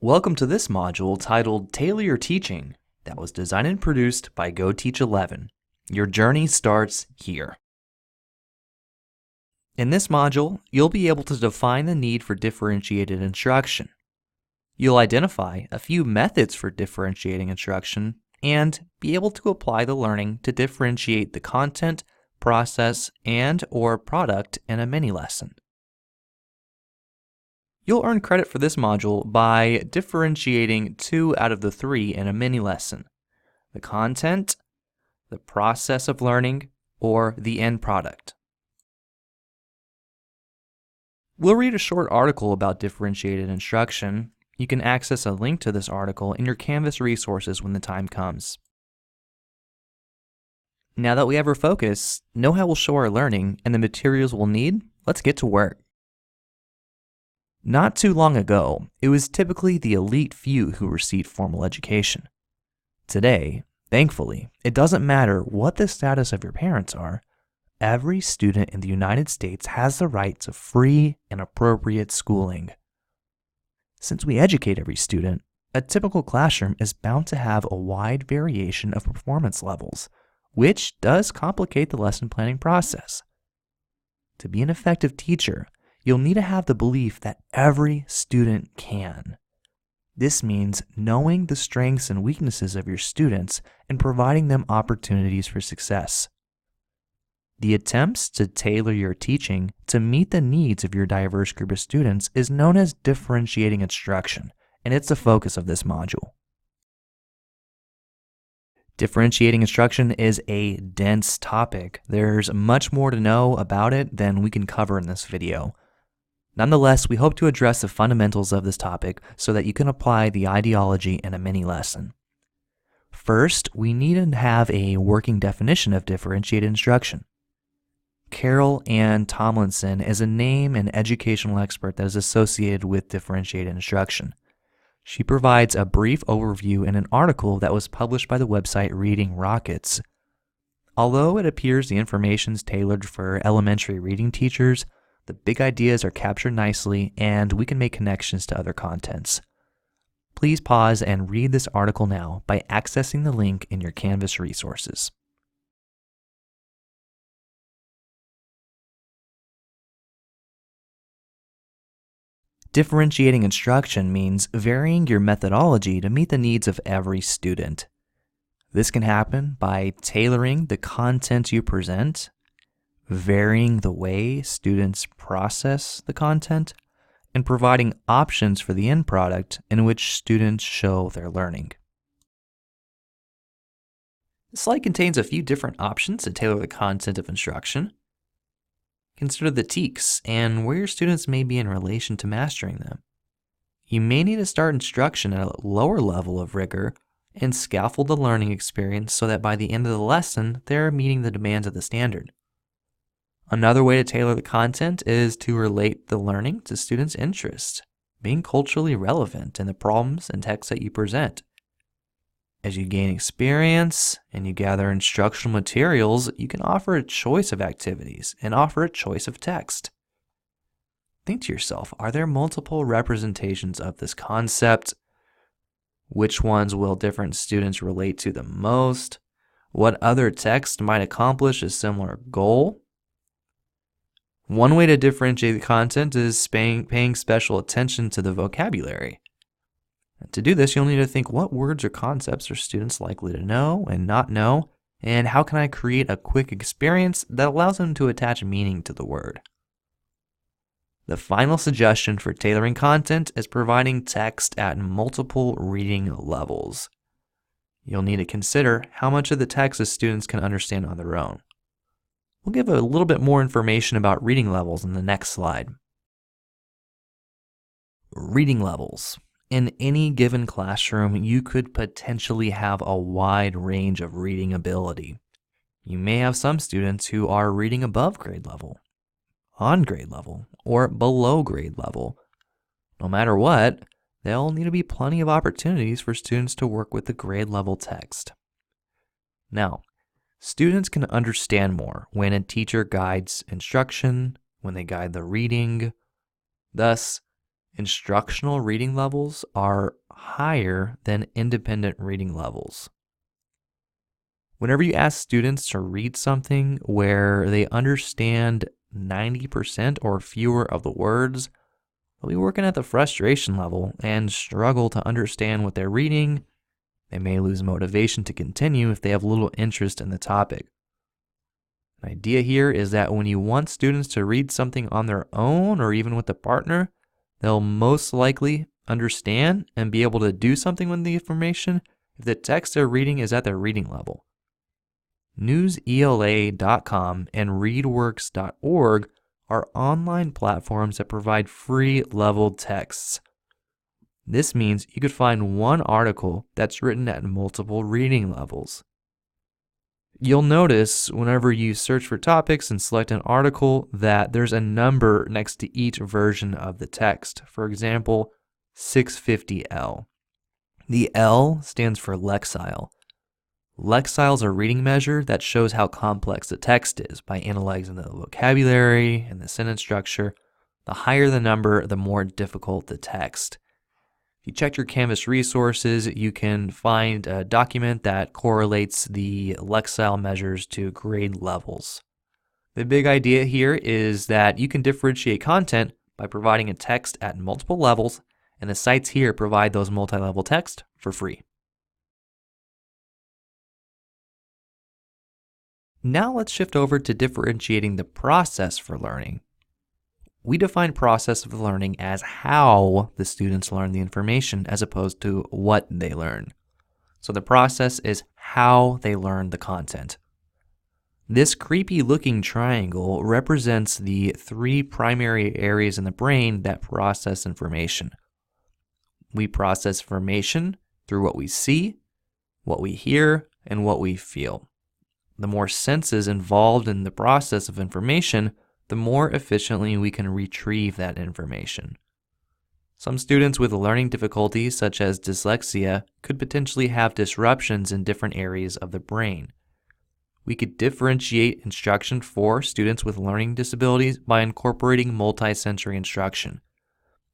Welcome to this module titled Tailor Your Teaching that was designed and produced by GoTeach11. Your journey starts here. In this module, you'll be able to define the need for differentiated instruction. You'll identify a few methods for differentiating instruction and be able to apply the learning to differentiate the content, process, and/or product in a mini lesson. You'll earn credit for this module by differentiating 2 out of the 3 in a mini lesson: the content, the process of learning, or the end product. We'll read a short article about differentiated instruction. You can access a link to this article in your Canvas resources when the time comes. Now that we have our focus, know how we'll show our learning, and the materials we'll need, let's get to work. Not too long ago, it was typically the elite few who received formal education. Today, thankfully, it doesn't matter what the status of your parents are. Every student in the United States has the right to free and appropriate schooling. Since we educate every student, a typical classroom is bound to have a wide variation of performance levels, which does complicate the lesson planning process. To be an effective teacher, you'll need to have the belief that every student can. This means knowing the strengths and weaknesses of your students and providing them opportunities for success. The attempts to tailor your teaching to meet the needs of your diverse group of students is known as differentiating instruction, and it's the focus of this module. Differentiating instruction is a dense topic. There's much more to know about it than we can cover in this video. Nonetheless, we hope to address the fundamentals of this topic so that you can apply the ideology in a mini lesson. First, we need to have a working definition of differentiated instruction. Carol Ann Tomlinson is a name and educational expert that is associated with differentiated instruction. She provides a brief overview in an article that was published by the website Reading Rockets. Although it appears the information is tailored for elementary reading teachers, the big ideas are captured nicely, and we can make connections to other contents. Please pause and read this article now by accessing the link in your Canvas resources. Differentiating instruction means varying your methodology to meet the needs of every student. This can happen by tailoring the content you present, varying the way students process the content, and providing options for the end product in which students show their learning. This slide contains a few different options to tailor the content of instruction. Consider the TEKs and where your students may be in relation to mastering them. You may need to start instruction at a lower level of rigor and scaffold the learning experience so that by the end of the lesson, they're meeting the demands of the standard. Another way to tailor the content is to relate the learning to students' interests, being culturally relevant in the problems and texts that you present. As you gain experience and you gather instructional materials, you can offer a choice of activities and offer a choice of text. Think to yourself, are there multiple representations of this concept? Which ones will different students relate to the most? What other text might accomplish a similar goal? One way to differentiate the content is paying special attention to the vocabulary. To do this, you'll need to think, what words or concepts are students likely to know and not know, and how can I create a quick experience that allows them to attach meaning to the word? The final suggestion for tailoring content is providing text at multiple reading levels. You'll need to consider how much of the text the students can understand on their own. We'll give a little bit more information about reading levels in the next slide. Reading levels. In any given classroom, you could potentially have a wide range of reading ability. You may have some students who are reading above grade level, on grade level, or below grade level. No matter what, there'll need to be plenty of opportunities for students to work with the grade level text. Now, students can understand more when a teacher guides instruction, when they guide the reading. Thus, Instructional reading levels are higher than independent reading levels. Whenever you ask students to read something where they understand 90% or fewer of the words, they'll be working at the frustration level and struggle to understand what they're reading. They may lose motivation to continue if they have little interest in the topic. An idea here is that when you want students to read something on their own or even with a partner, they'll most likely understand and be able to do something with the information if the text they're reading is at their reading level. NewsELA.com and ReadWorks.org are online platforms that provide free leveled texts. This means you could find one article that's written at multiple reading levels. You'll notice whenever you search for topics and select an article that there's a number next to each version of the text. For example, 650L. The L stands for Lexile. Lexile is a reading measure that shows how complex the text is by analyzing the vocabulary and the sentence structure. The higher the number, the more difficult the text. If you check your Canvas resources, you can find a document that correlates the Lexile measures to grade levels. The big idea here is that you can differentiate content by providing a text at multiple levels, and the sites here provide those multi-level text for free. Now let's shift over to differentiating the process for learning. We define process of learning as how the students learn the information as opposed to what they learn. So the process is how they learn the content. This creepy looking triangle represents the three primary areas in the brain that process information. We process information through what we see, what we hear, and what we feel. The more senses involved in the process of information, the more efficiently we can retrieve that information. Some students with learning difficulties, such as dyslexia, could potentially have disruptions in different areas of the brain. We could differentiate instruction for students with learning disabilities by incorporating multisensory instruction.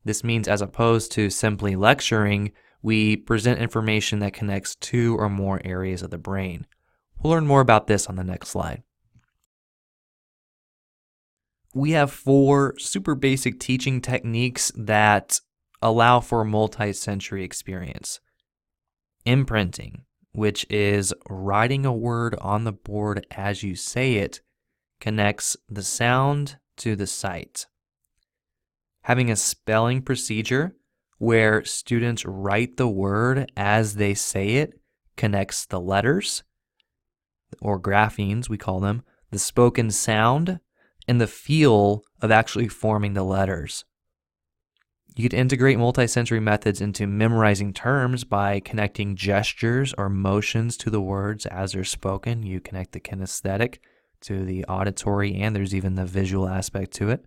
This means as opposed to simply lecturing, we present information that connects two or more areas of the brain. We'll learn more about this on the next slide. We have 4 super basic teaching techniques that allow for a multi-sensory experience. Imprinting, which is writing a word on the board as you say it, connects the sound to the sight. Having a spelling procedure where students write the word as they say it connects the letters, or graphemes we call them, the spoken sound, and the feel of actually forming the letters. You could integrate multisensory methods into memorizing terms by connecting gestures or motions to the words as they're spoken. You connect the kinesthetic to the auditory, and there's even the visual aspect to it.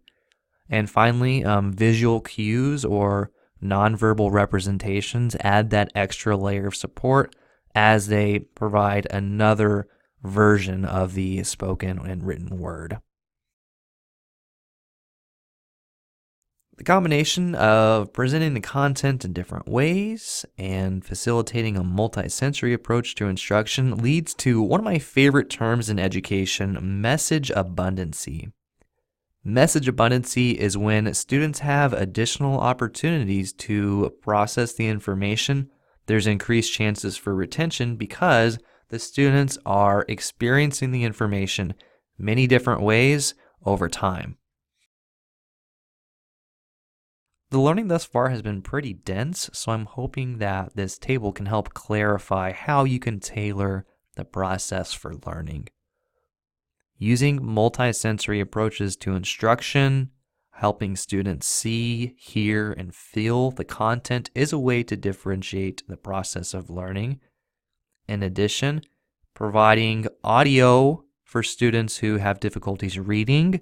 And finally, visual cues or nonverbal representations add that extra layer of support as they provide another version of the spoken and written word. The combination of presenting the content in different ways and facilitating a multisensory approach to instruction leads to one of my favorite terms in education, message abundancy. Message abundancy is when students have additional opportunities to process the information. There's increased chances for retention because the students are experiencing the information many different ways over time. The learning thus far has been pretty dense, so I'm hoping that this table can help clarify how you can tailor the process for learning. Using multisensory approaches to instruction, helping students see, hear, and feel the content is a way to differentiate the process of learning. In addition, providing audio for students who have difficulties reading,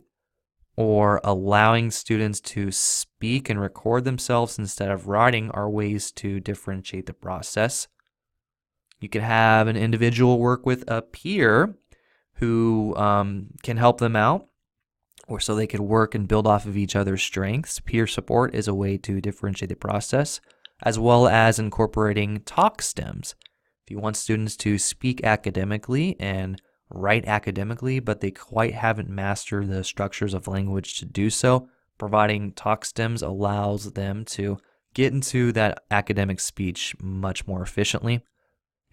or allowing students to speak and record themselves instead of writing are ways to differentiate the process. You could have an individual work with a peer who can help them out, or so they could work and build off of each other's strengths. Peer support is a way to differentiate the process, as well as incorporating talk stems. If you want students to speak academically and write academically, but they quite haven't mastered the structures of language to do so, providing talk stems allows them to get into that academic speech much more efficiently.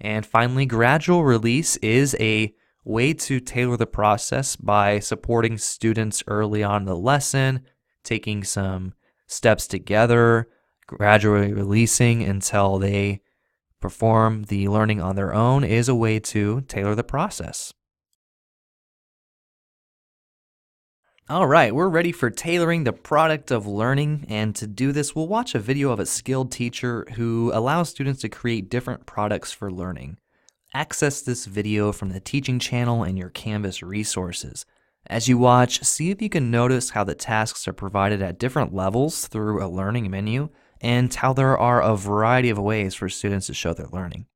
And finally, gradual release is a way to tailor the process by supporting students early on in the lesson, taking some steps together, gradually releasing until they perform the learning on their own is a way to tailor the process. All right, we're ready for tailoring the product of learning, and to do this, we'll watch a video of a skilled teacher who allows students to create different products for learning. Access this video from the teaching channel in your Canvas resources. As you watch, see if you can notice how the tasks are provided at different levels through a learning menu, and how there are a variety of ways for students to show their learning.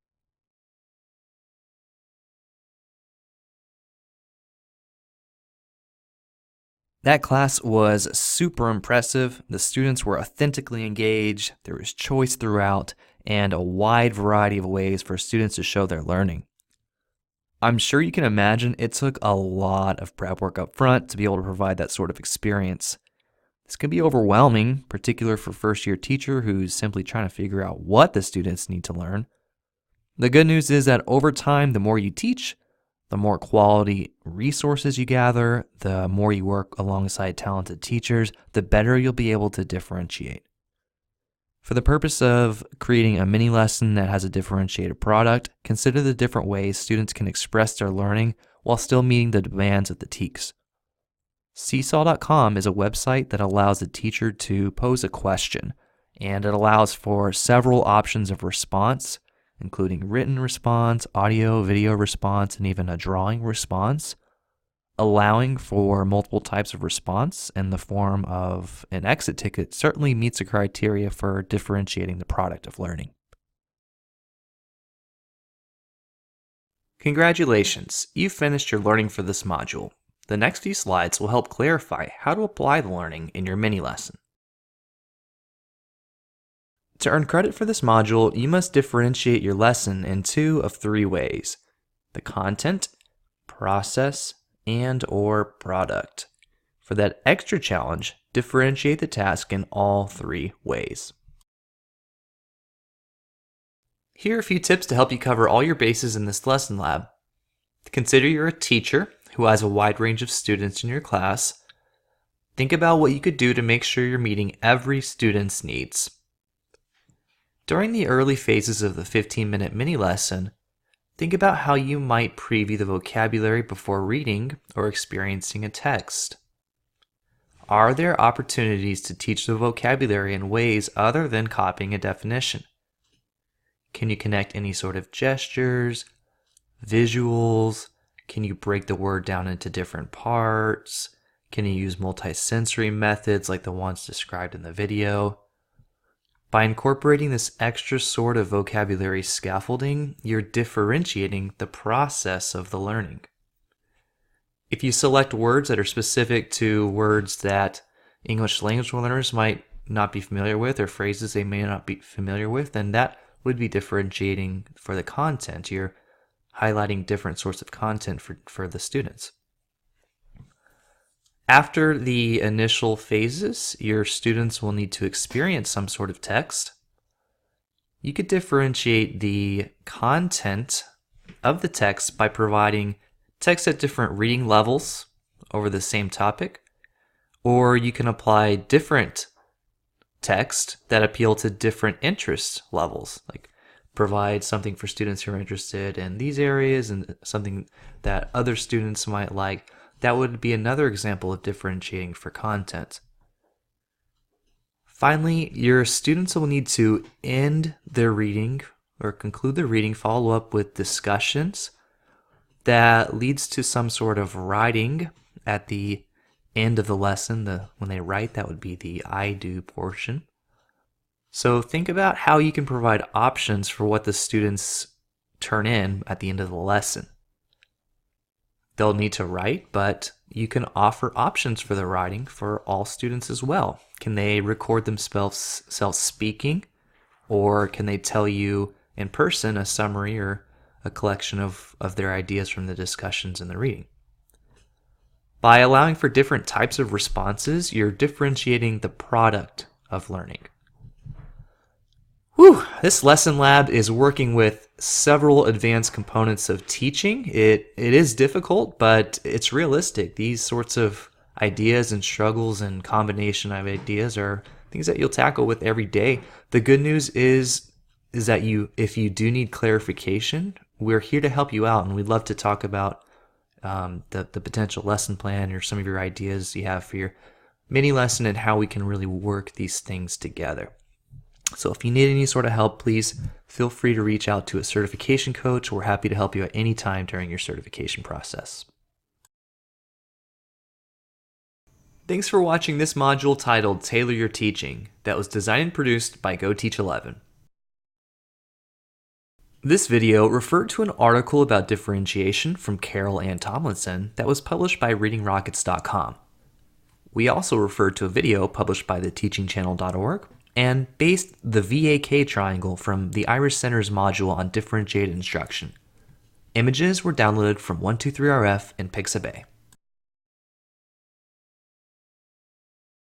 That class was super impressive. The students were authentically engaged, there was choice throughout, and a wide variety of ways for students to show their learning. I'm sure you can imagine it took a lot of prep work up front to be able to provide that sort of experience. This can be overwhelming, particularly for first-year teacher who's simply trying to figure out what the students need to learn. The good news is that over time, the more you teach, the more quality resources you gather, the more you work alongside talented teachers, the better you'll be able to differentiate. For the purpose of creating a mini lesson that has a differentiated product, consider the different ways students can express their learning while still meeting the demands of the TEKS. Seesaw.com is a website that allows the teacher to pose a question, and it allows for several options of response, including written response, audio, video response, and even a drawing response. Allowing for multiple types of response in the form of an exit ticket certainly meets the criteria for differentiating the product of learning. Congratulations, you've finished your learning for this module. The next few slides will help clarify how to apply the learning in your mini lesson. To earn credit for this module, you must differentiate your lesson in 2 of 3 ways: the content, process, and/or product. For that extra challenge, differentiate the task in all 3 ways. Here are a few tips to help you cover all your bases in this lesson lab. Consider you're a teacher who has a wide range of students in your class. Think about what you could do to make sure you're meeting every student's needs. During the early phases of the 15-minute mini lesson, think about how you might preview the vocabulary before reading or experiencing a text. Are there opportunities to teach the vocabulary in ways other than copying a definition? Can you connect any sort of gestures, visuals? Can you break the word down into different parts? Can you use multisensory methods like the ones described in the video? By incorporating this extra sort of vocabulary scaffolding, you're differentiating the process of the learning. If you select words that are specific to words that English language learners might not be familiar with, or phrases they may not be familiar with, then that would be differentiating for the content. You're highlighting different sorts of content for the students. After the initial phases, your students will need to experience some sort of text. You could differentiate the content of the text by providing text at different reading levels over the same topic, or you can apply different text that appeal to different interest levels, like provide something for students who are interested in these areas and something that other students might like. That would be another example of differentiating for content. Finally, your students will need to end their reading or conclude their reading, follow up with discussions that leads to some sort of writing at the end of the lesson. When they write, that would be the I do portion. So think about how you can provide options for what the students turn in at the end of the lesson. they'll need to write, but you can offer options for the writing for all students as well. Can they record themselves speaking, or can they tell you in person a summary or a collection of their ideas from the discussions in the reading? By allowing for different types of responses, you're differentiating the product of learning. This lesson lab is working with several advanced components of teaching. It is difficult, but it's realistic. These sorts of ideas and struggles and combination of ideas are things that you'll tackle with every day. The good news is that if you do need clarification, we're here to help you out, and we'd love to talk about the potential lesson plan or some of your ideas you have for your mini lesson and how we can really work these things together. So if you need any sort of help, please feel free to reach out to a certification coach. We're happy to help you at any time during your certification process. Thanks for watching this module titled Tailor Your Teaching that was designed and produced by GoTeach11. This video referred to an article about differentiation from Carol Ann Tomlinson that was published by readingrockets.com. We also referred to a video published by theteachingchannel.org and based the VAK triangle from the Irish Center's module on differentiated instruction. Images were downloaded from 123RF and Pixabay.